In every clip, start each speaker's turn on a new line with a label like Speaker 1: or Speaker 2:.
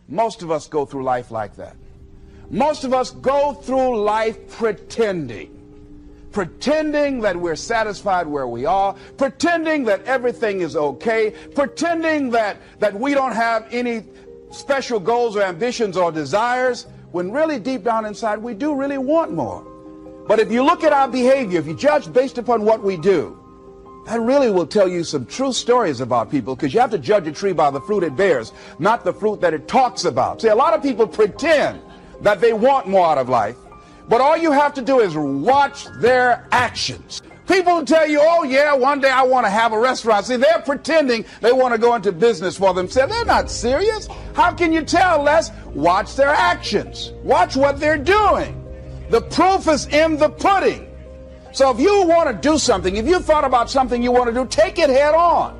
Speaker 1: Most of us go through life like that. Most of us go through life pretending that we're satisfied where we are, pretending that everything is okay, pretending that we don't have any special goals or ambitions or desires, when really deep down inside we do really want more. But if you look at our behavior, if you judge based upon what we do, that really will tell you some true stories about people, because you have to judge a tree by the fruit it bears, not the fruit that it talks about. See, a lot of people pretend that they want more out of life, but all you have to do is watch their actions. People tell you, oh yeah, one day I want to have a restaurant. See, they're pretending they want to go into business for themselves. They're not serious. How can you tell, Les? Watch their actions. Watch what they're doing. The proof is in the pudding. So if you want to do something, if you thought about something you want to do, take it head on.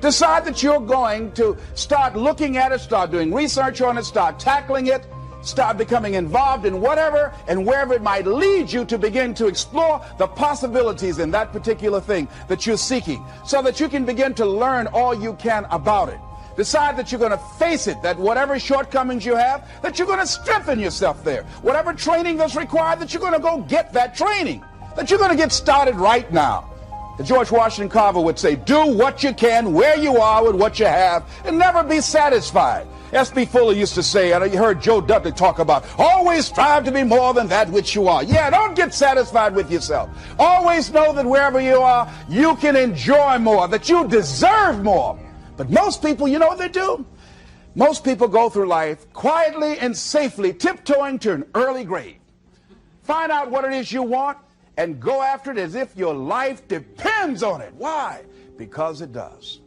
Speaker 1: Decide that you're going to start looking at it, start doing research on it, start tackling it, start becoming involved in whatever and wherever it might lead you, to begin to explore the possibilities in that particular thing that you're seeking, so that you can begin to learn all you can about it. Decide that you're going to face it, that whatever shortcomings you have, that you're going to strengthen yourself there. Whatever training that's required, that you're going to go get that training, that you're going to get started right now. George Washington Carver would say, do what you can where you are with what you have, and never be satisfied. S.B. Fuller used to say, and you heard Joe Dudley talk about, always strive to be more than that which you are. Yeah, don't get satisfied with yourself. Always know that wherever you are, you can enjoy more, that you deserve more. But most people, you know what they do? Most people go through life quietly and safely, tiptoeing to an early grave. Find out what it is you want and go after it as if your life depends on it. Why? Because it does.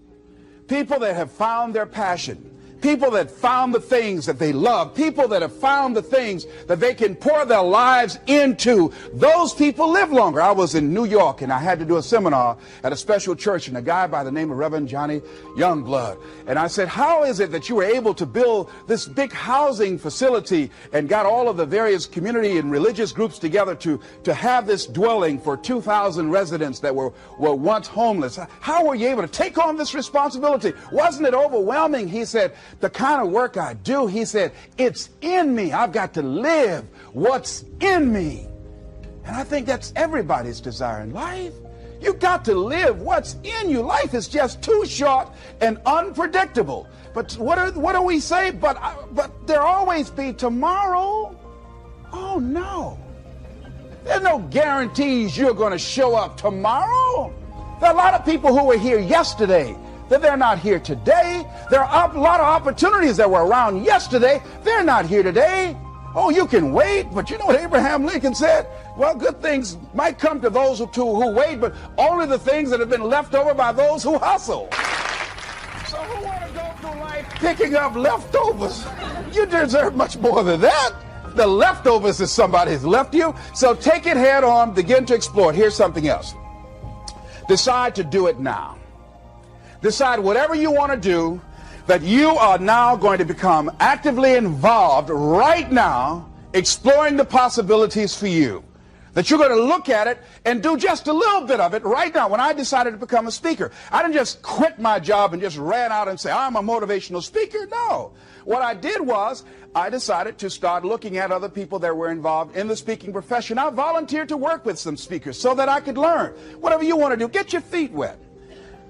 Speaker 1: People that have found their passion, people that found the things that they love, people that have found the things that they can pour their lives into, those people live longer. I was in New York and I had to do a seminar at a special church, and a guy by the name of Reverend Johnny Youngblood. And I said, how is it that you were able to build this big housing facility and got all of the various community and religious groups together to have this dwelling for 2,000 residents that were once homeless? How were you able to take on this responsibility? Wasn't it overwhelming? He said, the kind of work I do, he said, it's in me. I've got to live what's in me. And I think that's everybody's desire in life. You've got to live what's in you. Life is just too short and unpredictable. But what do we say? But there'll always be tomorrow. Oh no. There's no guarantees you're going to show up tomorrow. There are a lot of people who were here yesterday that they're not here today. There are a lot of opportunities that were around yesterday. They're not here today. Oh, you can wait, but you know what Abraham Lincoln said? Well, good things might come to those who wait, but only the things that have been left over by those who hustle. So who want to go through life picking up leftovers? You deserve much more than that. The leftovers is somebody has left you. So take it head on, begin to explore. Here's something else. Decide to do it now. Decide whatever you want to do, that you are now going to become actively involved right now, exploring the possibilities for you. That you're going to look at it and do just a little bit of it right now. When I decided to become a speaker, I didn't just quit my job and just ran out and say, I'm a motivational speaker. No. What I did was I decided to start looking at other people that were involved in the speaking profession. I volunteered to work with some speakers so that I could learn. Whatever you want to do, get your feet wet.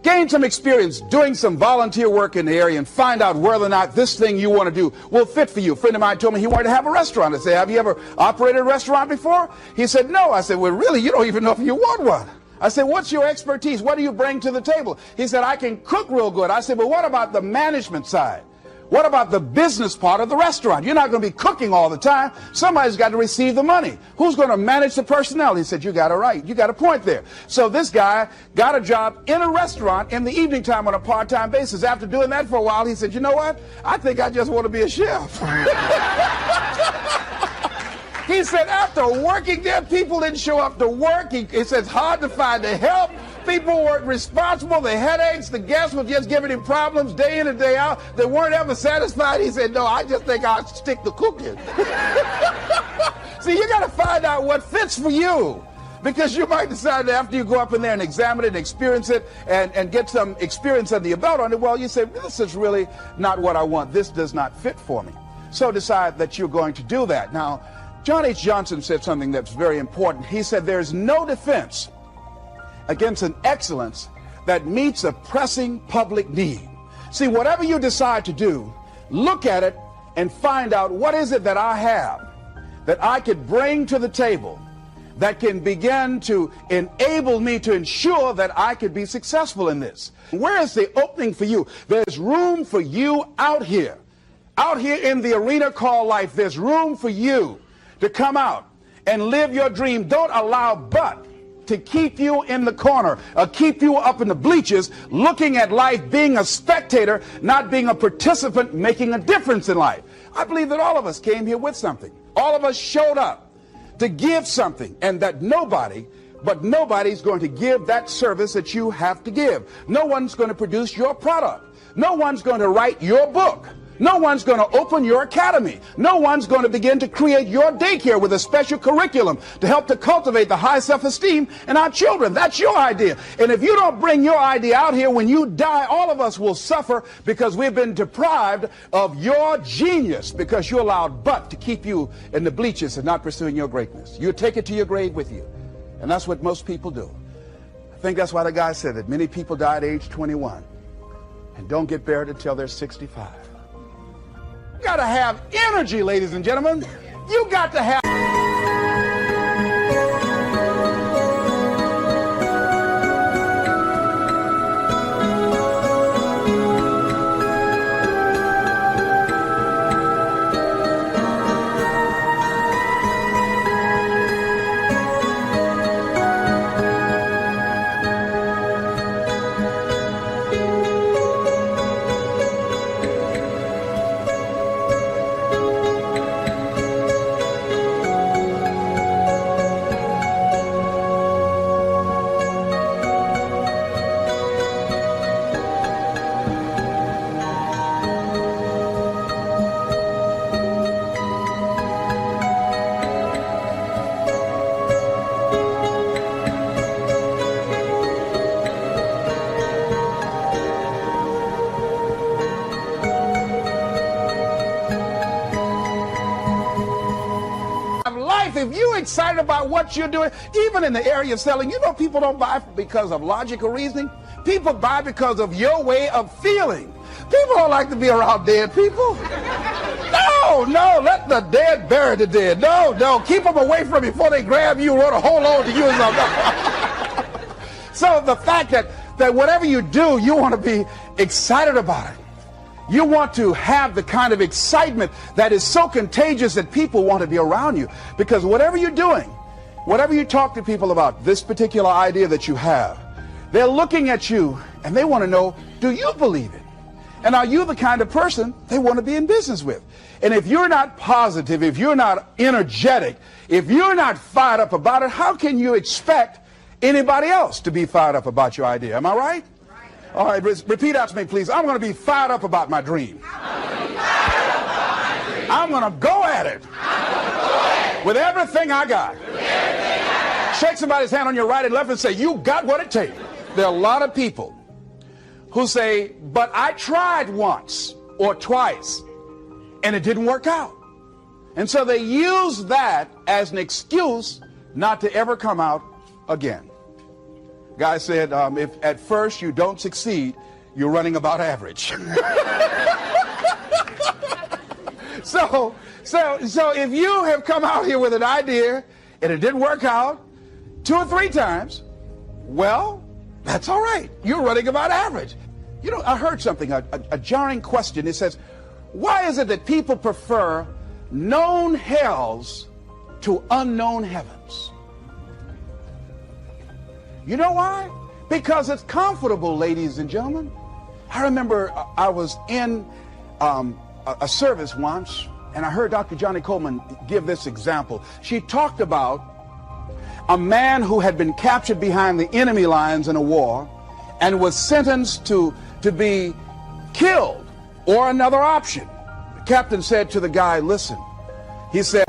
Speaker 1: Gain some experience doing some volunteer work in the area and find out whether or not this thing you want to do will fit for you. A friend of mine told me he wanted to have a restaurant. I said, have you ever operated a restaurant before? He said, no. I said, well, really, you don't even know if you want one. I said, what's your expertise? What do you bring to the table? He said, I can cook real good. I said, well, what about the management side? What about the business part of the restaurant? You're not going to be cooking all the time. Somebody's got to receive the money. Who's going to manage the personnel? He said, you got it right. You got a point there. So this guy got a job in a restaurant in the evening time on a part-time basis. After doing that for a while, he said, you know what? I think I just want to be a chef. He said, after working there, people didn't show up to work. He said, it's hard to find the help. People weren't responsible. The headaches, the guests were just giving him problems day in and day out. They weren't ever satisfied. He said, no, I just think I'll stick to cooking. See, you got to find out what fits for you. Because you might decide that after you go up in there and examine it and experience it and get some experience under your belt on it, well, you say, this is really not what I want. This does not fit for me. So decide that you're going to do that. Now, John H. Johnson said something that's very important. He said, there's no defense against an excellence that meets a pressing public need. See, whatever you decide to do, look at it and find out, what is it that I have that I could bring to the table that can begin to enable me to ensure that I could be successful in this? Where is the opening for you? There's room for you out here in the arena called life. There's room for you to come out and live your dream. Don't allow but to keep you in the corner or keep you up in the bleachers looking at life, being a spectator, not being a participant, making a difference in life. I believe that all of us came here with something. All of us showed up to give something, and that nobody's going to give that service that you have to give. No one's going to produce your product. No one's going to write your book. No one's going to open your academy. No one's going to begin to create your daycare with a special curriculum to help to cultivate the high self-esteem in our children. That's your idea. And if you don't bring your idea out here, when you die, all of us will suffer because we've been deprived of your genius because you allowed but to keep you in the bleachers and not pursuing your greatness. You take it to your grave with you. And that's what most people do. I think that's why the guy said that many people die at age 21 and don't get buried until they're 65. You got to have energy, ladies and gentlemen. You got to have... If you're excited about what you're doing, even in the area of selling, you know people don't buy because of logical reasoning. People buy because of your way of feeling. People don't like to be around dead people. No, let the dead bury the dead. No, keep them away from you before they grab you and want to hold on to you or something. So the fact that whatever you do, you want to be excited about it. You want to have the kind of excitement that is so contagious that people want to be around you. Because whatever you're doing, whatever you talk to people about, this particular idea that you have, they're looking at you and they want to know, do you believe it? And are you the kind of person they want to be in business with? And if you're not positive, if you're not energetic, if you're not fired up about it, how can you expect anybody else to be fired up about your idea? Am I right? All right, repeat out to me, please. I'm going to be fired up about my dream. I'm going to go at it with everything I got. Shake somebody's hand on your right and left and say, you got what it takes. There are a lot of people who say, but I tried once or twice and it didn't work out. And so they use that as an excuse not to ever come out again. Guy said, if at first you don't succeed, you're running about average. So if you have come out here with an idea and it didn't work out 2 or 3 times, well, that's all right. You're running about average. You know, I heard something, a jarring question. It says, why is it that people prefer known hells to unknown heavens? You know why? Because it's comfortable, ladies and gentlemen. I remember I was in a service once, and I heard Dr. Johnny Coleman give this example. She talked about a man who had been captured behind the enemy lines in a war and was sentenced to be killed or another option. The captain said to the guy, listen, he said,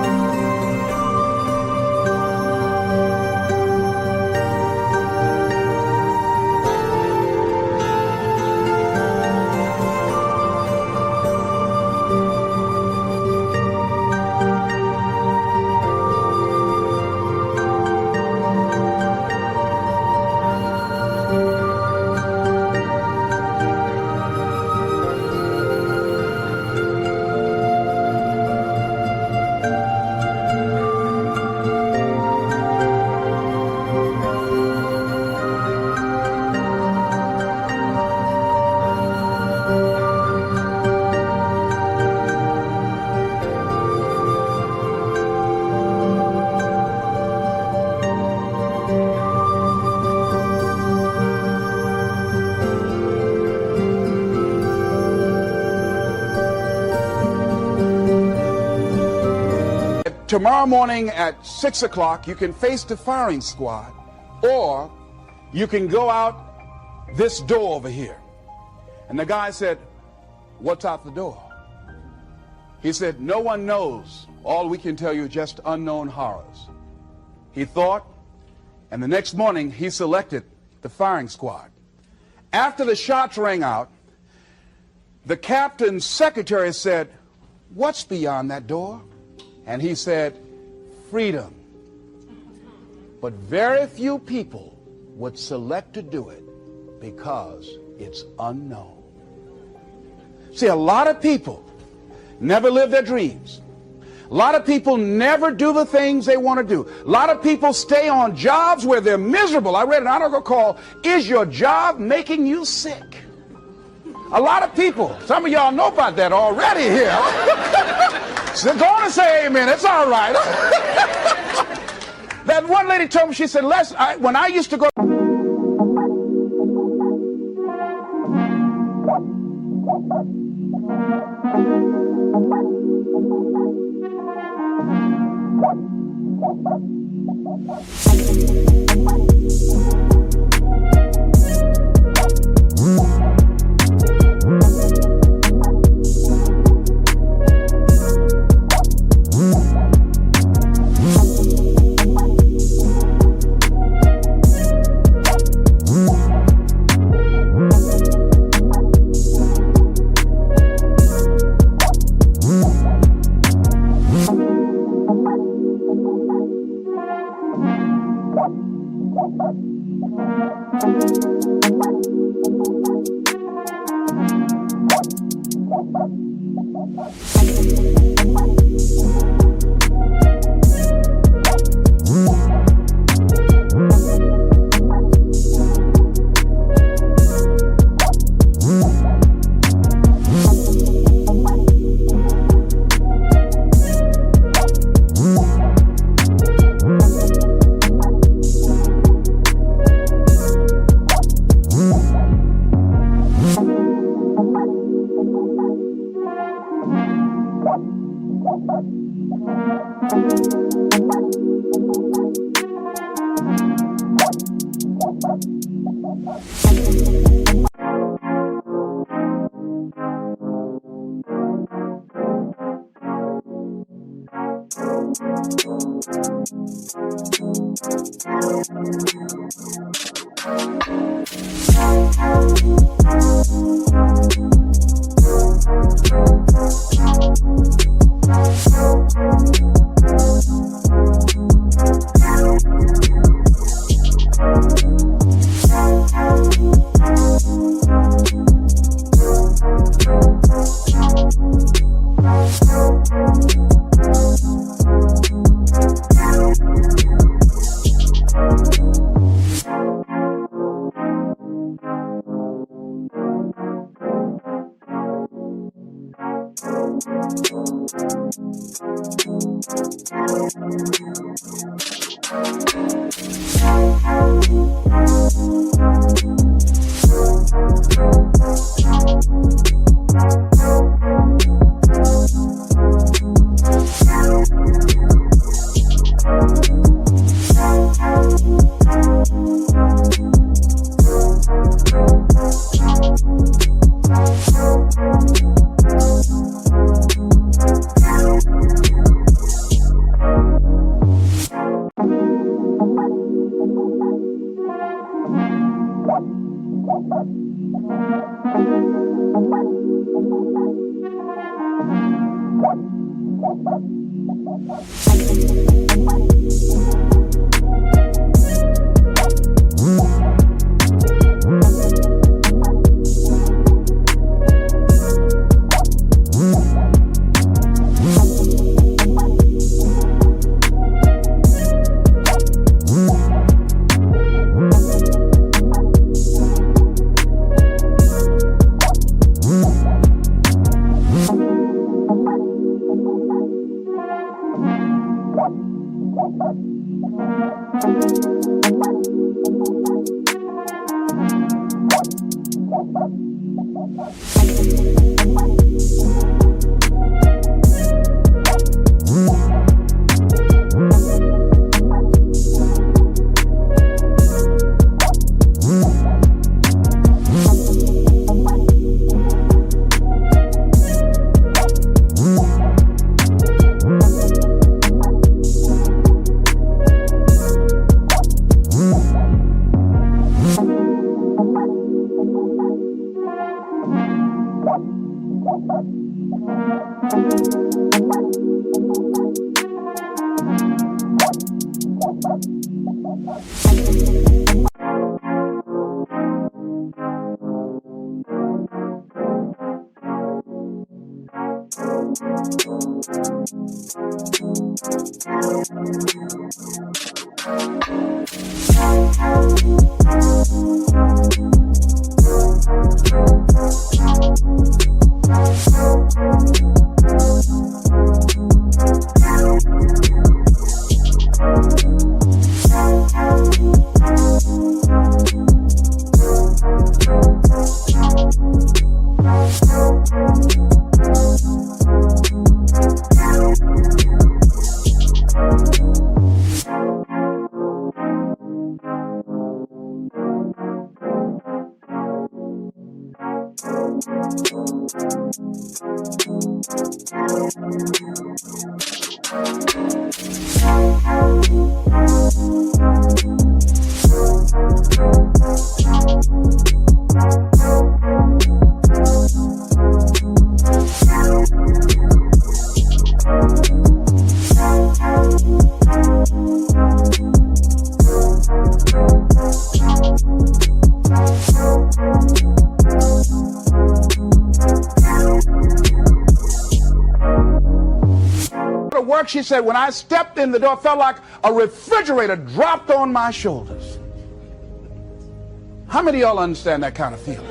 Speaker 1: tomorrow morning at 6 o'clock, you can face the firing squad, or you can go out this door over here. And the guy said, what's out the door? He said, no one knows. All we can tell you is just unknown horrors. He thought, and the next morning he selected the firing squad. After the shots rang out, the captain's secretary said, what's beyond that door? And he said, freedom. But very few people would select to do it because it's unknown. See, a lot of people never live their dreams. A lot of people never do the things they want to do. A lot of people stay on jobs where they're miserable. I read an article called, Is Your Job Making You Sick? A lot of people, some of y'all know about that already here. So go on and say amen, it's all right. That one lady told me, she said, Les, when I used to go... Work, she said, when I stepped in the door, it felt like a refrigerator dropped on my shoulders. How many of y'all understand that kind of feeling?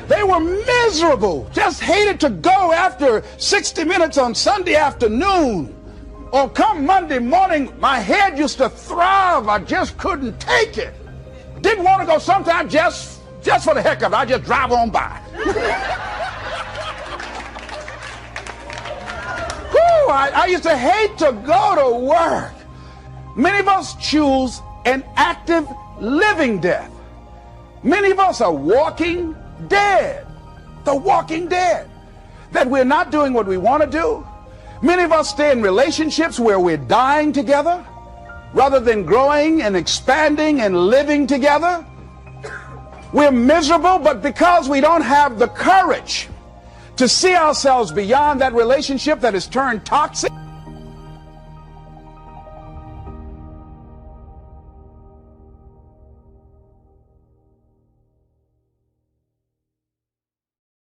Speaker 1: They were miserable, just hated to go after 60 minutes on Sunday afternoon. Or come Monday morning, my head used to throb. I just couldn't take it. Didn't want to go sometimes just for the heck of it. I just drive on by. I used to hate to go to work. Many of us choose an active living death. Many of us are walking dead. The walking dead. That we're not doing what we want to do. Many of us stay in relationships where we're dying together rather than growing and expanding and living together. We're miserable, but because we don't have the courage to see ourselves beyond that relationship that has turned toxic,